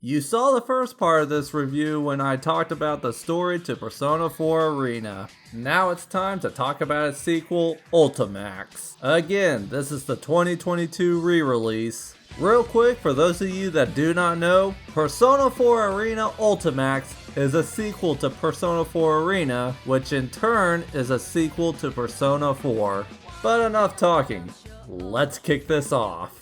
You saw the first part of this review when I talked about the story to Persona 4 Arena. Now it's time to talk about its sequel, Ultimax. Again, this is the 2022 re-release. Real quick, for those of you that do not know, Persona 4 Arena Ultimax is a sequel to Persona 4 Arena, which in turn is a sequel to Persona 4. But enough talking, let's kick this off.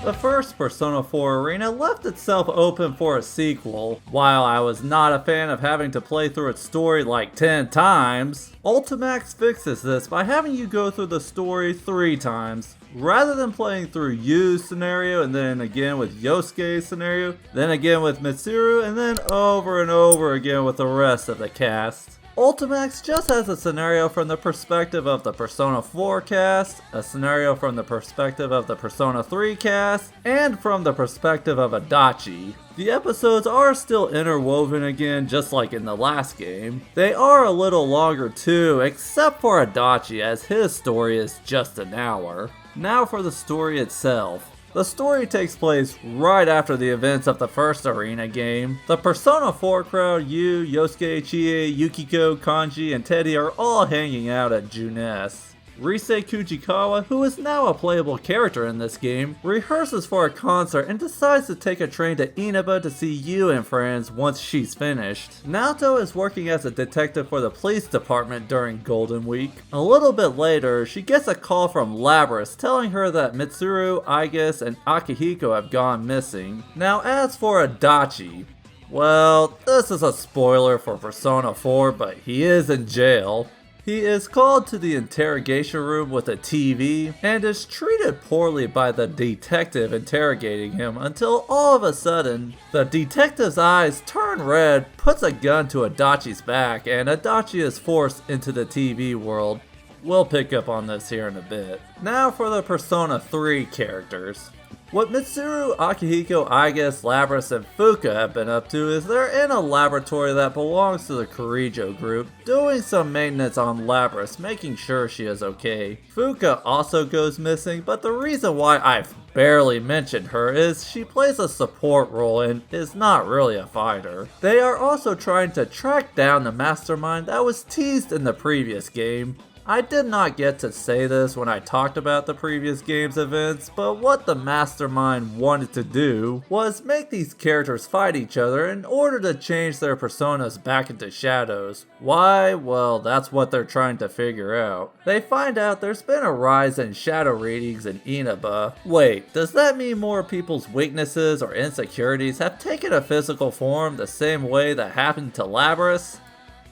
The first Persona 4 Arena left itself open for a sequel. While I was not a fan of having to play through its story like 10 times, Ultimax fixes this by having you go through the story 3 times. Rather than playing through Yu's scenario and then again with Yosuke's scenario, then again with Mitsuru, and then over and over again with the rest of the cast. Ultimax just has a scenario from the perspective of the Persona 4 cast, a scenario from the perspective of the Persona 3 cast, and from the perspective of Adachi. The episodes are still interwoven again, just like in the last game. They are a little longer too, except for Adachi, as his story is just an hour. Now for the story itself. The story takes place right after the events of the first Arena game. The Persona 4 crowd, Yu, Yosuke, Chie, Yukiko, Kanji, and Teddy are all hanging out at Junes. Rise Kujikawa, who is now a playable character in this game, rehearses for a concert and decides to take a train to Inaba to see Yu and friends once she's finished. Naoto is working as a detective for the police department during Golden Week. A little bit later, she gets a call from Labris telling her that Mitsuru, Aigis, and Akihiko have gone missing. Now as for Adachi, well, this is a spoiler for Persona 4, but he is in jail. He is called to the interrogation room with a TV and is treated poorly by the detective interrogating him until all of a sudden, the detective's eyes turn red, puts a gun to Adachi's back, and Adachi is forced into the TV world. We'll pick up on this here in a bit. Now for the Persona 3 characters. What Mitsuru, Akihiko, Aigis, Labris, and Fuka have been up to is they're in a laboratory that belongs to the Kirijo group, doing some maintenance on Labris, making sure she is okay. Fuka also goes missing, but the reason why I've barely mentioned her is she plays a support role and is not really a fighter. They are also trying to track down the mastermind that was teased in the previous game. I did not get to say this when I talked about the previous game's events, but what the mastermind wanted to do was make these characters fight each other in order to change their personas back into shadows. Why? Well, that's what they're trying to figure out. They find out there's been a rise in shadow readings in Inaba. Wait, does that mean more people's weaknesses or insecurities have taken a physical form the same way that happened to Labris?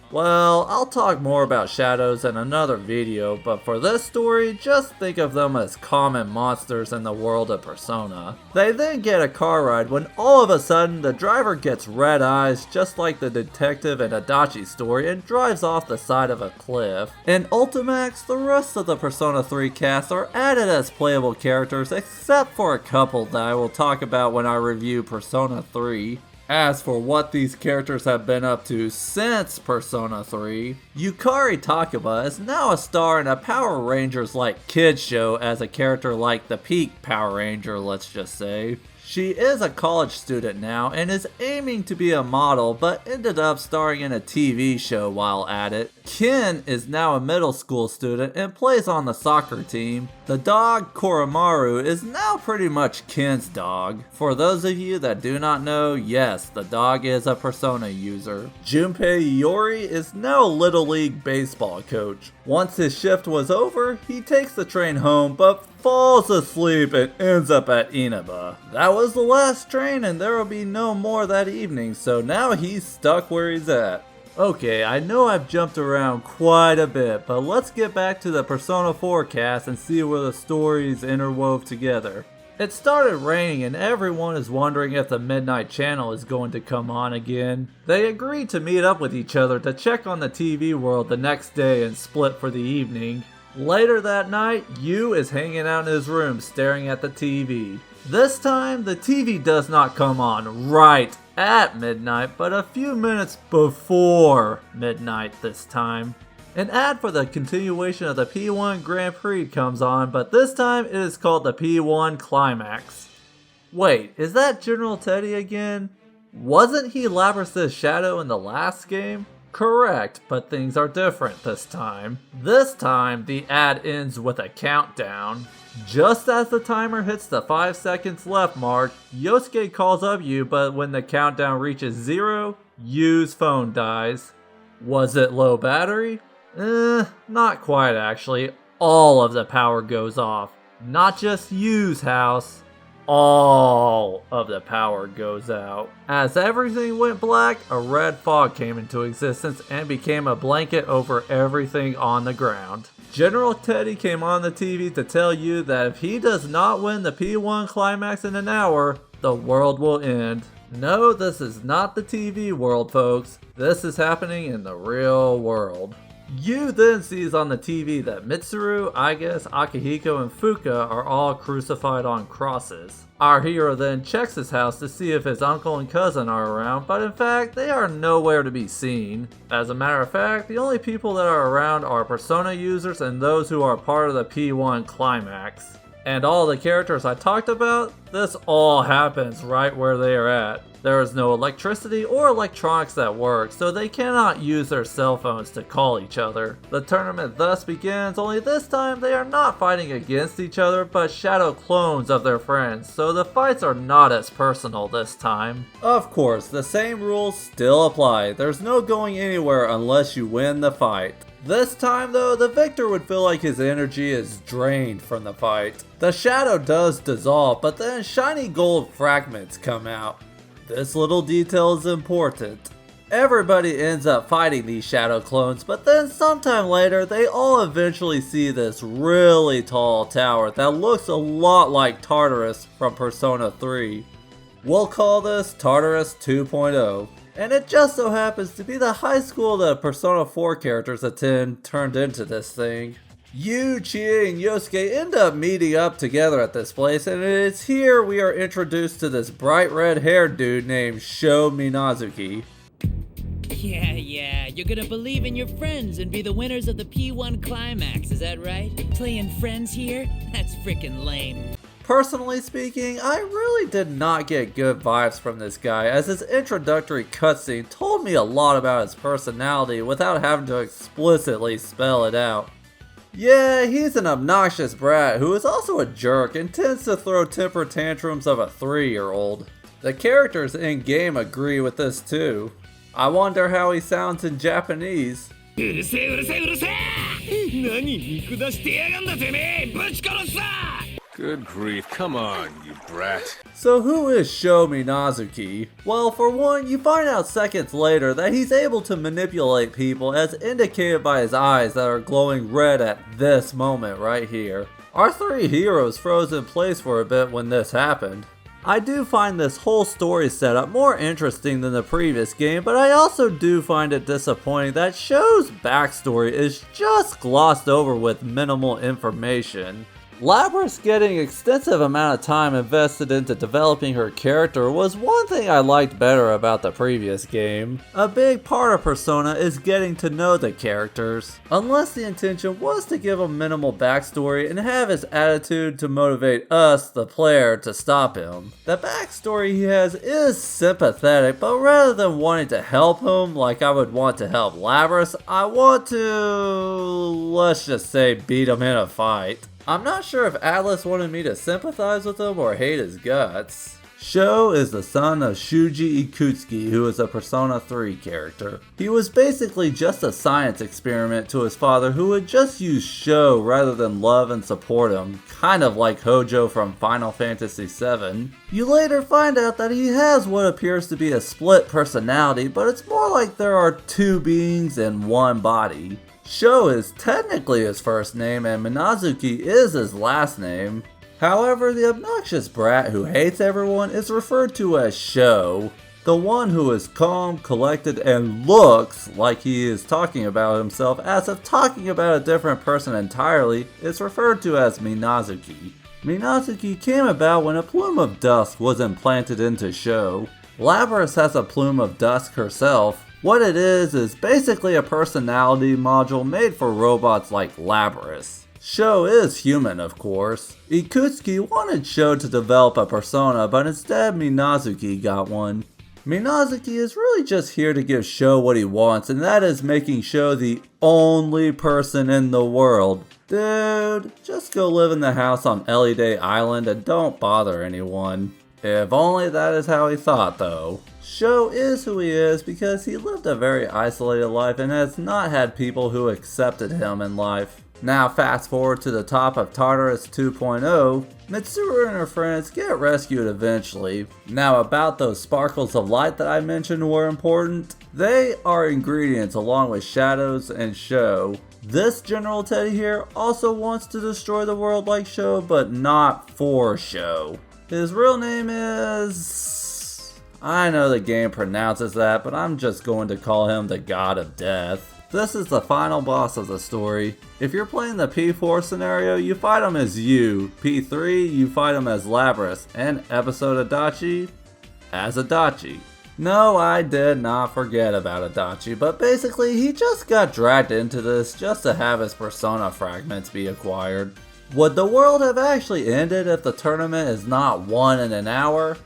Well, I'll talk more about shadows in another video, but for this story, just think of them as common monsters in the world of Persona. They then get a car ride when all of a sudden the driver gets red eyes just like the detective in Adachi's story and drives off the side of a cliff. In Ultimax, the rest of the Persona 3 cast are added as playable characters except for a couple that I will talk about when I review Persona 3. As for what these characters have been up to since Persona 3, Yukari Takeba is now a star in a Power Rangers-like kids show as a character like the Peak Power Ranger, let's just say. She is a college student now and is aiming to be a model, but ended up starring in a TV show while at it. Ken is now a middle school student and plays on the soccer team. The dog, Koromaru, is now pretty much Ken's dog. For those of you that do not know, yes, the dog is a Persona user. Junpei Iori is now a Little League baseball coach. Once his shift was over, he takes the train home, but falls asleep and ends up at Inaba. That was the last train and there will be no more that evening, so now he's stuck where he's at. Okay, I know I've jumped around quite a bit, but let's get back to the Persona 4 cast and see where the stories interwove together. It started raining and everyone is wondering if the Midnight Channel is going to come on again. They agreed to meet up with each other to check on the TV world the next day and split for the evening. Later that night, Yu is hanging out in his room staring at the TV. This time, the TV does not come on right at midnight, but a few minutes before midnight this time. An ad for the continuation of the P1 Grand Prix comes on, but this time it is called the P1 Climax. Wait, is that General Teddy again? Wasn't he Labrys's shadow in the last game? Correct, but things are different this time. This time, the ad ends with a countdown. Just as the timer hits the 5 seconds left mark, Yosuke calls up Yu, but when the countdown reaches 0, Yu's phone dies. Was it low battery? Not quite actually. All of the power goes off. Not just Yu's house. All of the power goes out. As everything went black, a red fog came into existence and became a blanket over everything on the ground. General Teddy came on the TV to tell you that if he does not win the P1 Climax in an hour, the world will end. No, this is not the TV world, folks. This is happening in the real world. Yu then sees on the TV that Mitsuru, Igus, Akihiko, and Fuka are all crucified on crosses. Our hero then checks his house to see if his uncle and cousin are around, but in fact, they are nowhere to be seen. As a matter of fact, the only people that are around are Persona users and those who are part of the P1 Climax. And all the characters I talked about, this all happens right where they are at. There is no electricity or electronics that work, so they cannot use their cell phones to call each other. The tournament thus begins, only this time they are not fighting against each other, but shadow clones of their friends, so the fights are not as personal this time. Of course, the same rules still apply. There's no going anywhere unless you win the fight. This time though, the victor would feel like his energy is drained from the fight. The shadow does dissolve, but then shiny gold fragments come out. This little detail is important. Everybody ends up fighting these shadow clones, but then sometime later they all eventually see this really tall tower that looks a lot like Tartarus from Persona 3. We'll call this Tartarus 2.0. And it just so happens to be the high school that Persona 4 characters attend turned into this thing. Yu, Chie, and Yosuke end up meeting up together at this place, and it is here we are introduced to this bright red haired dude named SHO Minazuki. Yeah, you're gonna believe in your friends and be the winners of the P1 Climax, is that right? Playing friends here? That's frickin' lame. Personally speaking, I really did not get good vibes from this guy, as his introductory cutscene told me a lot about his personality without having to explicitly spell it out. Yeah, he's an obnoxious brat who is also a jerk and tends to throw temper tantrums of a 3-year-old. The characters in-game agree with this too. I wonder how he sounds in Japanese. Good grief, come on, you brat. So who is SHO Minazuki? Well, for one, you find out seconds later that he's able to manipulate people as indicated by his eyes that are glowing red at this moment right here. Our three heroes froze in place for a bit when this happened. I do find this whole story setup more interesting than the previous game, but I also do find it disappointing that SHO's backstory is just glossed over with minimal information. Labrys getting extensive amount of time invested into developing her character was one thing I liked better about the previous game. A big part of Persona is getting to know the characters, unless the intention was to give a minimal backstory and have his attitude to motivate us, the player, to stop him. The backstory he has is sympathetic, but rather than wanting to help him like I would want to help Labrys, I want to, let's just say, beat him in a fight. I'm not sure if Atlas wanted me to sympathize with him or hate his guts. SHO is the son of Shuji Ikutsuki, who is a Persona 3 character. He was basically just a science experiment to his father who would just use SHO rather than love and support him, kind of like Hojo from Final Fantasy VII. You later find out that he has what appears to be a split personality, but it's more like there are two beings in one body. SHO is technically his first name and Minazuki is his last name. However, the obnoxious brat who hates everyone is referred to as SHO. The one who is calm, collected, and looks like he is talking about himself as if talking about a different person entirely is referred to as Minazuki. Minazuki came about when a plume of dust was implanted into SHO. Labris has a plume of dust herself. What it is basically a personality module made for robots like Labris. SHO is human, of course. Ikutsuki wanted SHO to develop a persona, but instead Minazuki got one. Minazuki is really just here to give SHO what he wants, and that is making SHO the only person in the world. Dude, just go live in the house on Ellie Day Island and don't bother anyone. If only that is how he thought though. SHO is who he is because he lived a very isolated life and has not had people who accepted him in life. Now fast forward to the top of Tartarus 2.0, Mitsuru and her friends get rescued eventually. Now about those sparkles of light that I mentioned were important, they are ingredients along with shadows and SHO. This General Teddy here also wants to destroy the world like SHO, but not for SHO. His real name is... I know the game pronounces that, but I'm just going to call him the God of Death. This is the final boss of the story. If you're playing the P4 scenario, you fight him as you. P3, you fight him as Labris, and Episode Adachi as Adachi. No, I did not forget about Adachi, but basically he just got dragged into this just to have his persona fragments be acquired. Would the world have actually ended if the tournament is not won in an hour?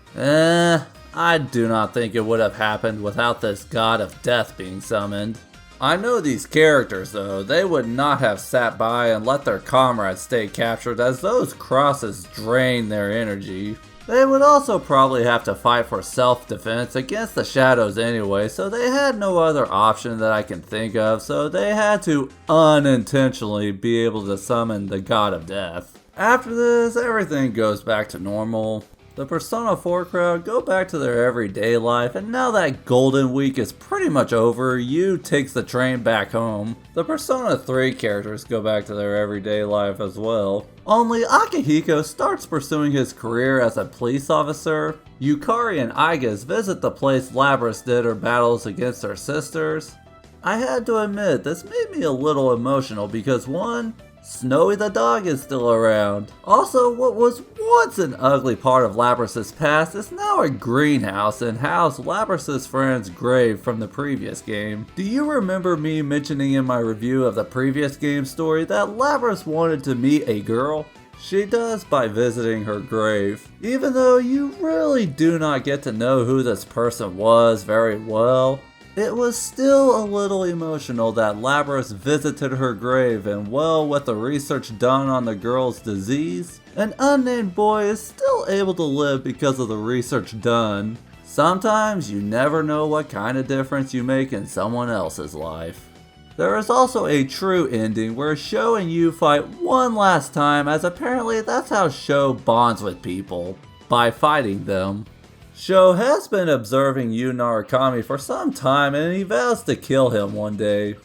I do not think it would have happened without this God of Death being summoned. I know these characters though, they would not have sat by and let their comrades stay captured as those crosses drain their energy. They would also probably have to fight for self-defense against the shadows anyway, so they had no other option that I can think of, so they had to unintentionally be able to summon the God of Death. After this, everything goes back to normal. The Persona 4 crowd go back to their everyday life, and now that Golden Week is pretty much over, Yu takes the train back home. The Persona 3 characters go back to their everyday life as well. Only Akihiko starts pursuing his career as a police officer. Yukari and Aigas visit the place Labris did her battles against her sisters. I had to admit, this made me a little emotional because one, Snowy the dog is still around. Also, what was once an ugly part of Labris's past is now a greenhouse and housed Labris's friend's grave from the previous game. Do you remember me mentioning in my review of the previous game story that Labris wanted to meet a girl? She does by visiting her grave. Even though you really do not get to know who this person was very well, it was still a little emotional that Labris visited her grave, and well, with the research done on the girl's disease, an unnamed boy is still able to live because of the research done. Sometimes you never know what kind of difference you make in someone else's life. There is also a true ending where SHO and Yu fight one last time, as apparently that's how SHO bonds with people, by fighting them. SHO has been observing Yu Narukami for some time and he vows to kill him one day.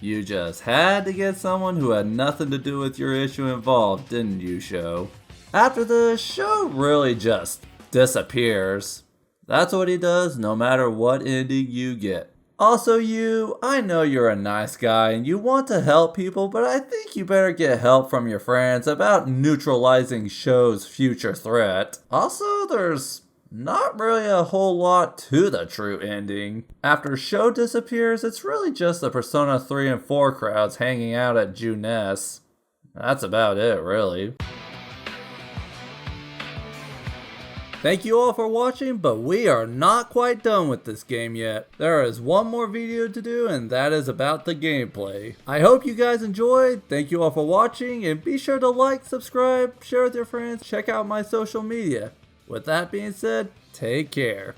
You just had to get someone who had nothing to do with your issue involved, didn't you, SHO? After this, SHO really just disappears. That's what he does no matter what ending you get. Also Yu, I know you're a nice guy and you want to help people, but I think you better get help from your friends about neutralizing SHO's future threat. Also, there's not really a whole lot to the true ending. After SHO disappears, it's really just the Persona 3 and 4 crowds hanging out at Junes. That's about it, really. Thank you all for watching, but we are not quite done with this game yet. There is one more video to do, and that is about the gameplay. I hope you guys enjoyed. Thank you all for watching, and be sure to like, subscribe, share with your friends, check out my social media. With that being said, take care.